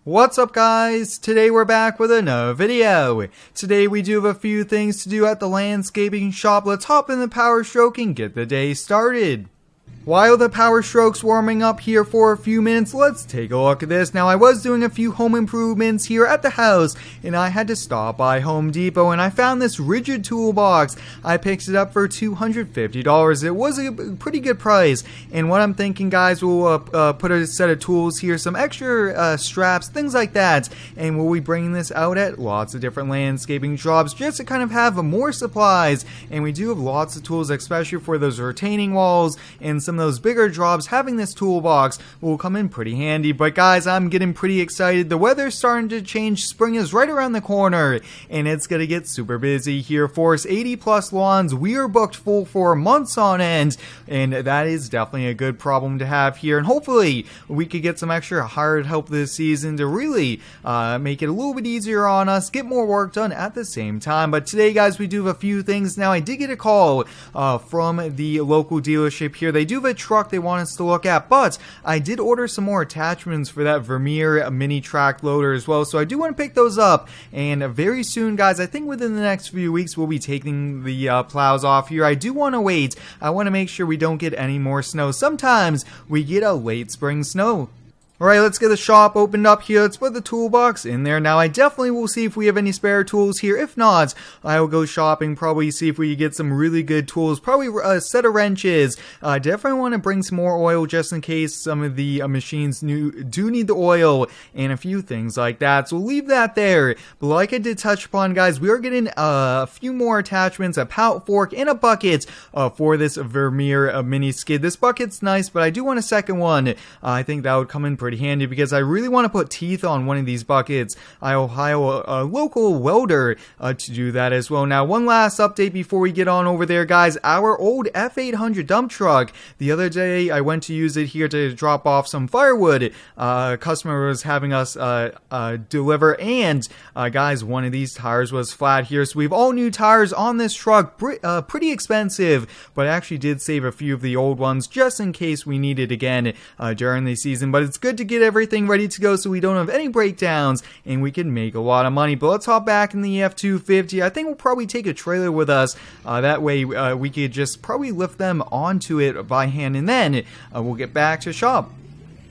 What's up guys? Today we're back with another video. Today we do have a few things to do at the landscaping shop. Let's hop in the power stroke and get the day started. While the power stroke's warming up here for a few minutes, let's take a look at this. Now, I was doing a few home improvements here at the house, and I had to stop by Home Depot, and I found this rigid toolbox. I picked it up for $250. It was a pretty good price, and what I'm thinking, guys, we'll put a set of tools here, some extra straps, things like that, and we'll be bringing this out at lots of different landscaping jobs just to kind of have more supplies, and we do have lots of tools, especially for those retaining walls and some of those bigger jobs. Having this toolbox will come in pretty handy. But guys, I'm getting pretty excited. The weather's starting to change. Spring is right around the corner, and it's gonna get super busy here for us. 80 plus lawns. We are booked full for months on end, and that is definitely a good problem to have here. And hopefully we could get some extra hired help this season to really make it a little bit easier on us, get more work done at the same time. But today, guys, we do have a few things. Now, I did get a call from the local dealership here. They do have a truck they want us to look at, but I did order some more attachments for that Vermeer mini track loader as well, so I do want to pick those up. And very soon, guys, I think within the next few weeks we'll be taking the plows off here. I do want to wait. I want to make sure we don't get any more snow. Sometimes we get a late spring snow. Alright, let's get the shop opened up here. Let's put the toolbox in there. Now, I definitely will see if we have any spare tools here. If not, I will go shopping, probably see if we can get some really good tools. Probably a set of wrenches. Definitely want to bring some more oil just in case some of the machines do need the oil and a few things like that. So we'll leave that there. But like I did touch upon, guys, we are getting a few more attachments, a pallet fork, and a bucket for this Vermeer mini skid. This bucket's nice, but I do want a second one. I think that would come in pretty handy because I really want to put teeth on one of these buckets. I'll hire a local welder to do that as well. Now, one last update before we get on over there, guys. Our old F800 dump truck, the other day I went to use it here to drop off some firewood. A customer was having us deliver, and guys, one of these tires was flat here, so we have all new tires on this truck. Pretty expensive, but I actually did save a few of the old ones just in case we need it again during the season. But it's good to get everything ready to go so we don't have any breakdowns and we can make a lot of money. But let's hop back in the F250. I think we'll probably take a trailer with us. That way we could just probably lift them onto it by hand, and then we'll get back to shop.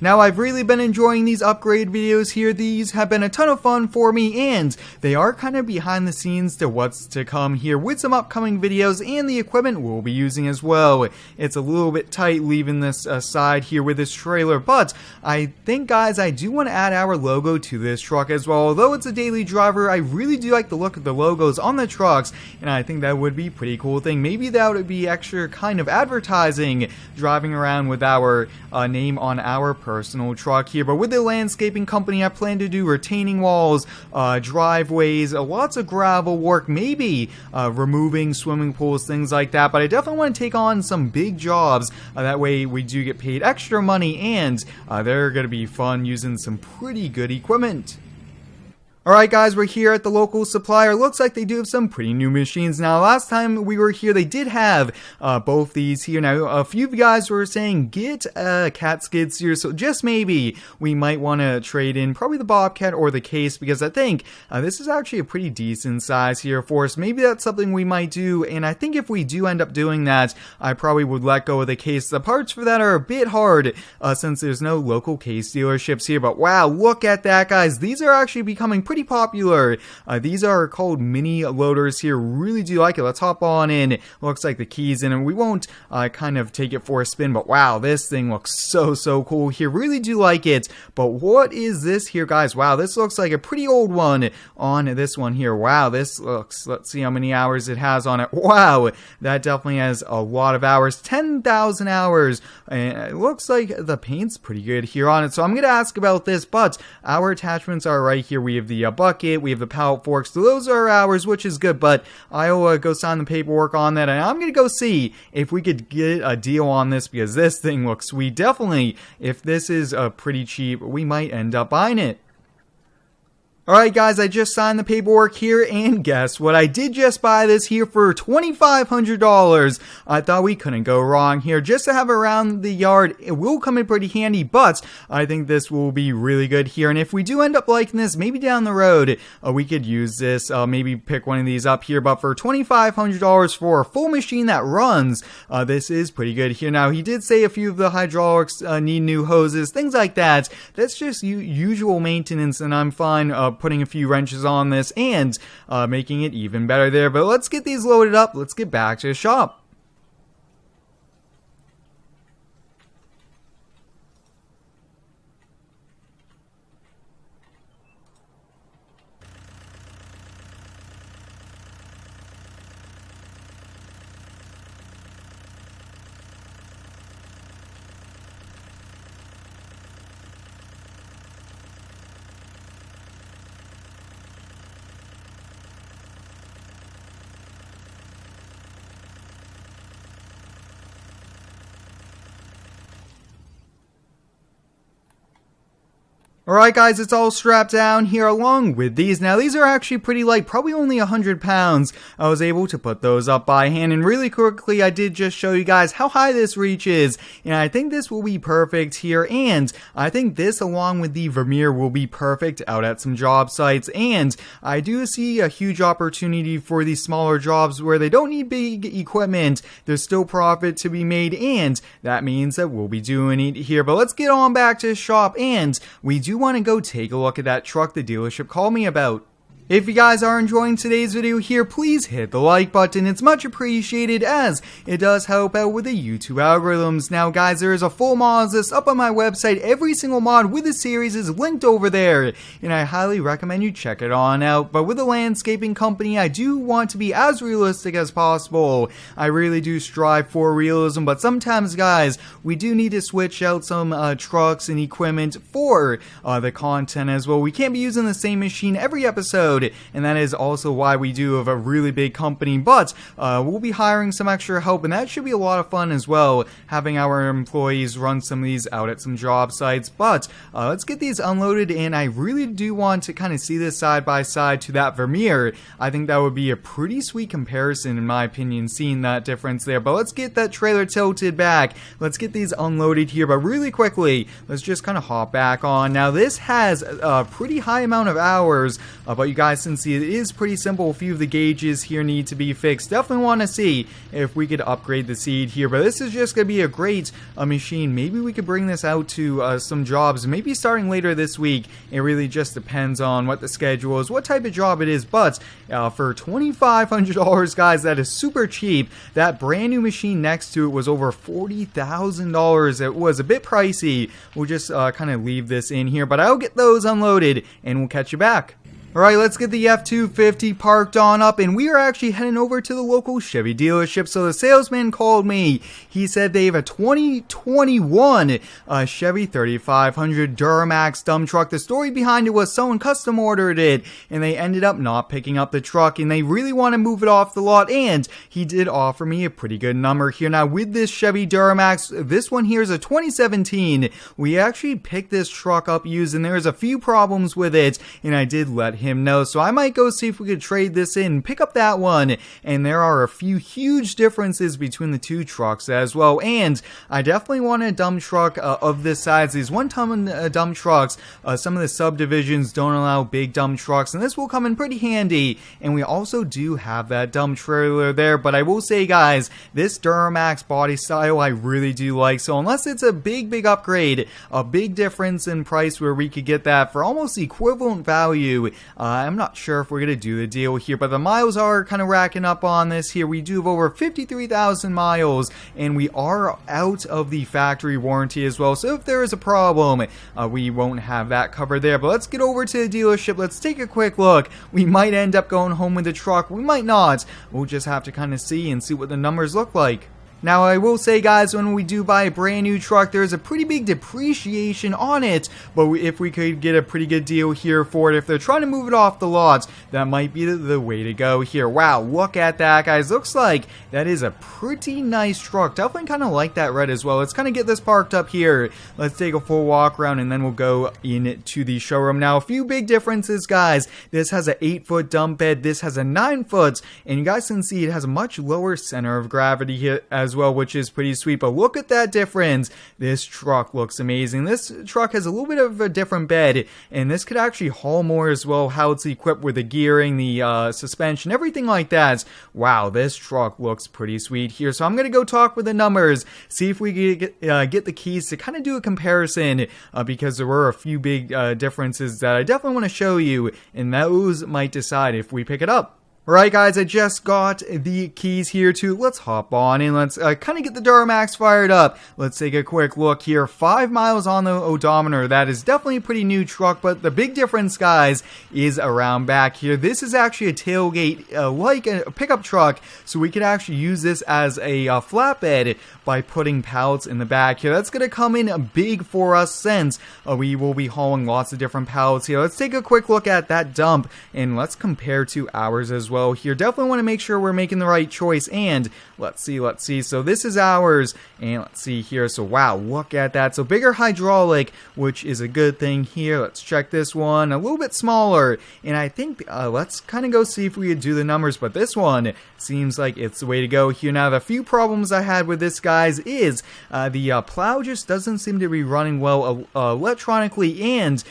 Now, I've really been enjoying these upgrade videos here. These have been a ton of fun for me, and they are kind of behind the scenes to what's to come here with some upcoming videos and the equipment we'll be using as well. It's a little bit tight leaving this side here with this trailer, but I think, guys, I do want to add our logo to this truck as well. Although it's a daily driver, I really do like the look of the logos on the trucks, and I think that would be a pretty cool thing. Maybe that would be extra kind of advertising, driving around with our name on our personal truck here. But with the landscaping company, I plan to do retaining walls, driveways, lots of gravel work, maybe removing swimming pools, things like that. But I definitely want to take on some big jobs. That way we do get paid extra money, and they're going to be fun using some pretty good equipment. Alright, guys, we're here at the local supplier. Looks like they do have some pretty new machines. Now, last time we were here, they did have both these here. Now, a few of you guys were saying, get cat skids here, so just maybe we might want to trade in probably the Bobcat or the Case, because I think this is actually a pretty decent size here for us. Maybe that's something we might do, and I think if we do end up doing that, I probably would let go of the Case. The parts for that are a bit hard since there's no local Case dealerships here, but wow, look at that, guys. These are actually becoming pretty popular. These are called mini loaders here. Really do like it. Let's hop on in. Looks like the keys in, and we won't kind of take it for a spin, but wow, this thing looks so cool here. Really do like it. But what is this here, guys? Wow, this looks like a pretty old one on this one here. Wow, this looks, let's see how many hours it has on it. Wow, that definitely has a lot of hours. 10,000 hours. And it looks like the paint's pretty good here on it. So I'm going to ask about this, but our attachments are right here. We have the bucket, we have the pallet forks, so those are ours, which is good, but I'll go sign the paperwork on that, and I'm gonna go see if we could get a deal on this, because this thing looks sweet. Definitely, if this is pretty cheap, we might end up buying it. Alright guys, I just signed the paperwork here, and guess what? I did just buy this here for $2,500. I thought we couldn't go wrong here. Just to have it around the yard, it will come in pretty handy, but I think this will be really good here. And if we do end up liking this, maybe down the road, we could use this, maybe pick one of these up here. But for $2,500 for a full machine that runs, this is pretty good here. Now, he did say a few of the hydraulics need new hoses, things like that. That's just usual maintenance, and I'm fine putting a few wrenches on this and making it even better there. But let's get these loaded up. Let's get back to the shop. Alright guys, it's all strapped down here along with these. Now these are actually pretty light, probably only 100 pounds. I was able to put those up by hand, and really quickly I did just show you guys how high this reaches. And I think this will be perfect here, and I think this along with the Vermeer will be perfect out at some job sites. And I do see a huge opportunity for these smaller jobs where they don't need big equipment. There's still profit to be made, and that means that we'll be doing it here. But let's get on back to the shop, and we do want to go take a look at that truck the dealership called me about. If you guys are enjoying today's video here, please hit the like button. It's much appreciated, as it does help out with the YouTube algorithms. Now guys, there is a full mod list up on my website. Every single mod with the series is linked over there, and I highly recommend you check it on out. But with a landscaping company, I do want to be as realistic as possible. I really do strive for realism, but sometimes guys, we do need to switch out some trucks and equipment for the content as well. We can't be using the same machine every episode, and that is also why we do have a really big company. But we'll be hiring some extra help, and that should be a lot of fun as well, having our employees run some of these out at some job sites. But let's get these unloaded, and I really do want to kind of see this side by side to that Vermeer. I think that would be a pretty sweet comparison in my opinion, seeing that difference there. But let's get that trailer tilted back. Let's get these unloaded here, but really quickly, let's just kind of hop back on. Now this has a pretty high amount of hours, but you guys can see it is pretty simple. A few of the gauges here need to be fixed. Definitely want to see if we could upgrade the seed here, but this is just going to be a great machine. Maybe we could bring this out to some jobs, maybe starting later this week. It really just depends on what the schedule is, what type of job it is. But for $2,500 guys, that is super cheap. That brand new machine next to it was over $40,000. It was a bit pricey. We'll just kind of leave this in here, but I'll get those unloaded and we'll catch you back. Alright, let's get the F250 parked on up, and we are actually heading over to the local Chevy dealership. So the salesman called me. He said they have a 2021 Chevy 3500 Duramax dump truck. The story behind it was someone custom ordered it, and they ended up not picking up the truck, and they really want to move it off the lot, and he did offer me a pretty good number here. Now with this Chevy Duramax, this one here is a 2017. We actually picked this truck up used, and there's a few problems with it, and I did let him know, so I might go see if we could trade this in, pick up that one. And there are a few huge differences between the two trucks as well, and I definitely want a dump truck of this size. These 1-ton dump trucks, some of the subdivisions don't allow big dump trucks, and this will come in pretty handy. And we also do have that dump trailer there, but I will say guys, this Duramax body style I really do like, so unless it's a big upgrade, a big difference in price where we could get that for almost equivalent value, I'm not sure if we're going to do the deal here, but the miles are kind of racking up on this here. We do have over 53,000 miles, and we are out of the factory warranty as well, so if there is a problem, we won't have that covered there. But let's get over to the dealership. Let's take a quick look. We might end up going home with the truck. We might not. We'll just have to kind of see what the numbers look like. Now, I will say, guys, when we do buy a brand new truck, there's a pretty big depreciation on it, but if we could get a pretty good deal here for it, if they're trying to move it off the lots, that might be the way to go here. Wow, look at that, guys. Looks like that is a pretty nice truck. Definitely kind of like that red as well. Let's kind of get this parked up here. Let's take a full walk around, and then we'll go into the showroom. Now, a few big differences, guys. This has an 8-foot dump bed. This has a 9-foot, and you guys can see it has a much lower center of gravity here as well, which is pretty sweet. But look at that difference. This truck looks amazing. This truck has a little bit of a different bed, and this could actually haul more as well. How it's equipped with the gearing, the suspension, everything like that. Wow, this truck looks pretty sweet here. So I'm gonna go talk with the numbers, see if we can get the keys to kind of do a comparison, because there were a few big differences that I definitely want to show you, and those might decide if we pick it up. Alright, guys, I just got the keys here too. Let's hop on and let's kind of get the Duramax fired up. Let's take a quick look here. 5 miles on the odometer. That is definitely a pretty new truck, but the big difference, guys, is around back here. This is actually a tailgate like a pickup truck, so we could actually use this as a flatbed by putting pallets in the back here. That's going to come in big for us since we will be hauling lots of different pallets here. Let's take a quick look at that dump and let's compare to ours as well here. Definitely want to make sure we're making the right choice, and let's see. So this is ours, and let's see here. So wow, look at that. So bigger hydraulic, which is a good thing here. Let's check this one. A little bit smaller, and I think let's kind of go see if we could do the numbers, but this one seems like it's the way to go here. Now, the few problems I had with this, guys, is the plow just doesn't seem to be running well electronically, and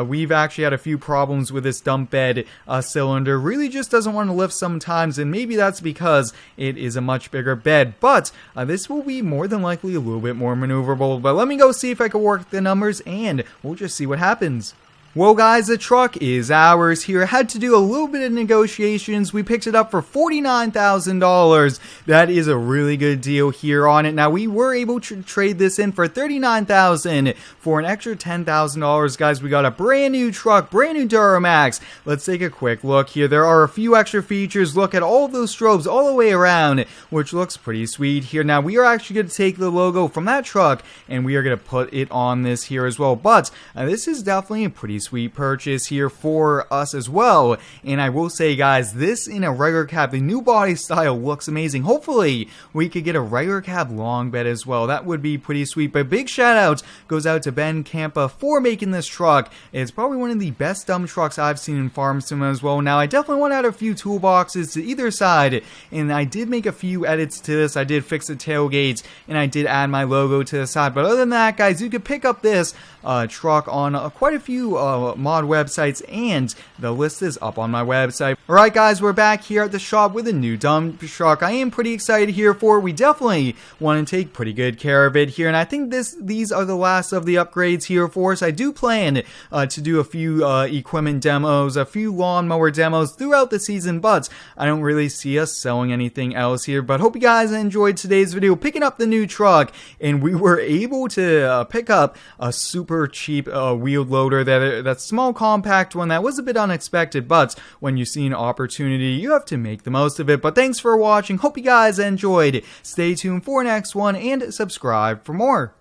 we've actually had a few problems with this dump bed cylinder. Really just doesn't want to lift sometimes, and maybe that's because it is a much bigger bed, but this will be more than likely a little bit more maneuverable. But let me go see if I can work the numbers, and we'll just see what happens. Well, guys, the truck is ours here. I had to do a little bit of negotiations. We picked it up for $49,000. That is a really good deal here on it. Now, we were able to trade this in for $39,000 for an extra $10,000, guys. We got a brand new truck, brand new Duramax. Let's take a quick look here. There are a few extra features. Look at all those strobes all the way around, which looks pretty sweet here. Now, we are actually going to take the logo from that truck, and we are going to put it on this here as well. But this is definitely a pretty sweet purchase here for us as well. And I will say, guys, this in a regular cab, the new body style looks amazing. Hopefully we could get a regular cab long bed as well. That would be pretty sweet. But big shout out goes out to Ben Campa for making this truck. It's probably one of the best dump trucks I've seen in farm sim as well. Now, I definitely want to add a few toolboxes to either side, and I did make a few edits to this. I did fix the tailgates, and I did add my logo to the side. But other than that, guys, you could pick up this truck on quite a few mod websites, and the list is up on my website. Alright, guys, we're back here at the shop with a new dump truck. I am pretty excited here for it. We definitely want to take pretty good care of it here, and I think these are the last of the upgrades here for us. I do plan to do a few equipment demos, a few lawnmower demos throughout the season, but I don't really see us selling anything else here. But hope you guys enjoyed today's video picking up the new truck, and we were able to pick up a super cheap wheeled loader that's small, compact one that was a bit unexpected, but when you see an opportunity, you have to make the most of it. But thanks for watching. Hope you guys enjoyed. Stay tuned for next one and subscribe for more.